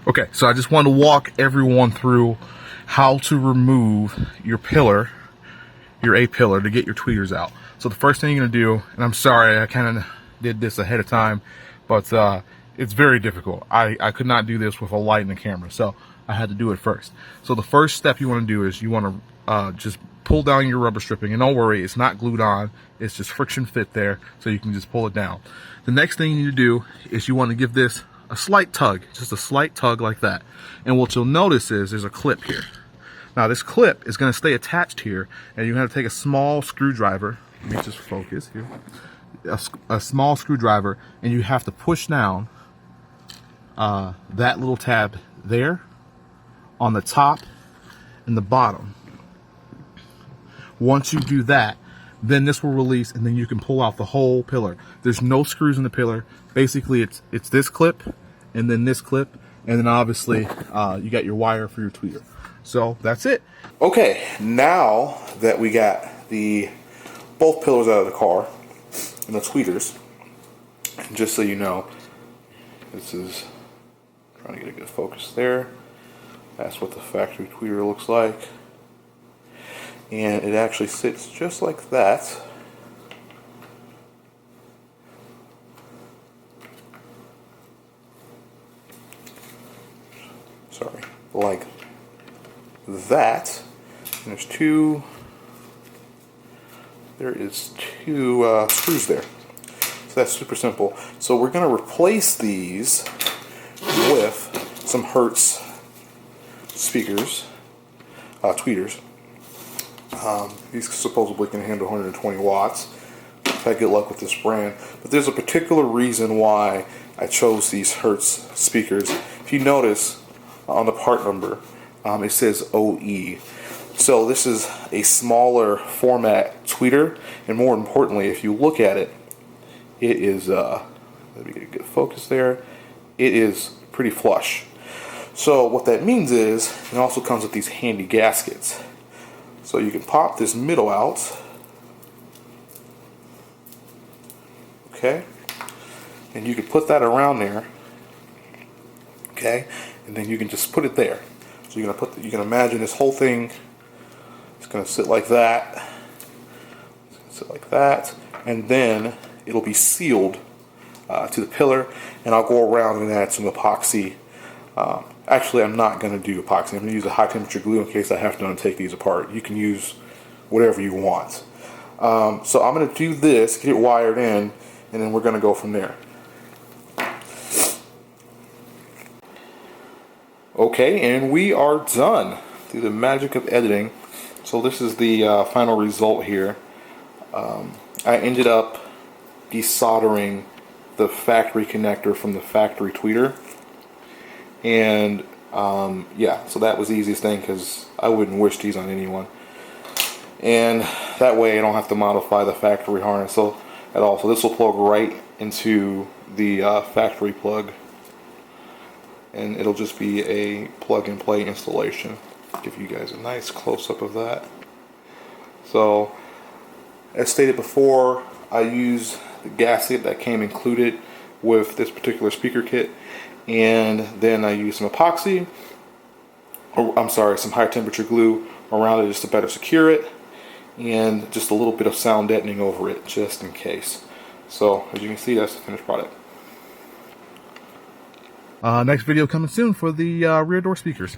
Okay, so I just wanted to walk everyone through how to remove your pillar, your A pillar, to get your tweeters out. So the first thing you're gonna do, and I'm sorry I kind of did this ahead of time, but it's very difficult. I could not do this with a light and a camera, so I had to do it first. So the first step you want to do is you want to just pull down your rubber stripping, and don't worry, it's not glued on, it's just friction fit there, so you can just pull it down. The next thing you need to do is you want to give this a slight tug, just a slight tug like that. And what you'll notice is there's a clip here. Now this clip is going to stay attached here, and you're going to take a small screwdriver. Let me just focus here. A small screwdriver, and you have to push down that little tab there on the top and the bottom. Once you do that, then this will release, and then you can pull out the whole pillar. There's no screws in the pillar. Basically, it's this clip, and then this clip, and then obviously you got your wire for your tweeter. So that's it. Okay, now that we got both pillars out of the car and the tweeters, just so you know, this is trying to get a good focus there. That's what the factory tweeter looks like. And it actually sits just like that. Sorry, like that. And there is two screws there. So that's super simple. So we're going to replace these with some Hertz speakers, tweeters. These supposedly can handle 120 watts. If I get luck with this brand. But there's a particular reason why I chose these Hertz speakers. If you notice on the part number, it says OE. So this is a smaller format tweeter, and more importantly, if you look at it, it is, let me get a good focus there, it is pretty flush. So what that means is, it also comes with these handy gaskets. So you can pop this middle out, okay, and you can put that around there, okay, and then you can just put it there. So you're gonna you can imagine this whole thing is gonna sit like that, and then it'll be sealed to the pillar, and I'll go around and add some epoxy. Actually, I'm not going to do epoxy. I'm going to use a high temperature glue in case I have to take these apart. You can use whatever you want. So I'm going to do this, get it wired in, and then we're going to go from there. Okay, and we are done through the magic of editing. So this is the final result here. I ended up desoldering the factory connector from the factory tweeter. And yeah, so that was the easiest thing because I wouldn't wish these on anyone. And that way I don't have to modify the factory harness at all. So this will plug right into the factory plug. And it'll just be a plug and play installation. Give you guys a nice close-up of that. So, as stated before, I use the gasket that came included with this particular speaker kit. And then I use some epoxy, some high temperature glue around it just to better secure it, and just a little bit of sound deadening over it just in case. So as you can see, that's the finished product. Next video coming soon for the rear door speakers.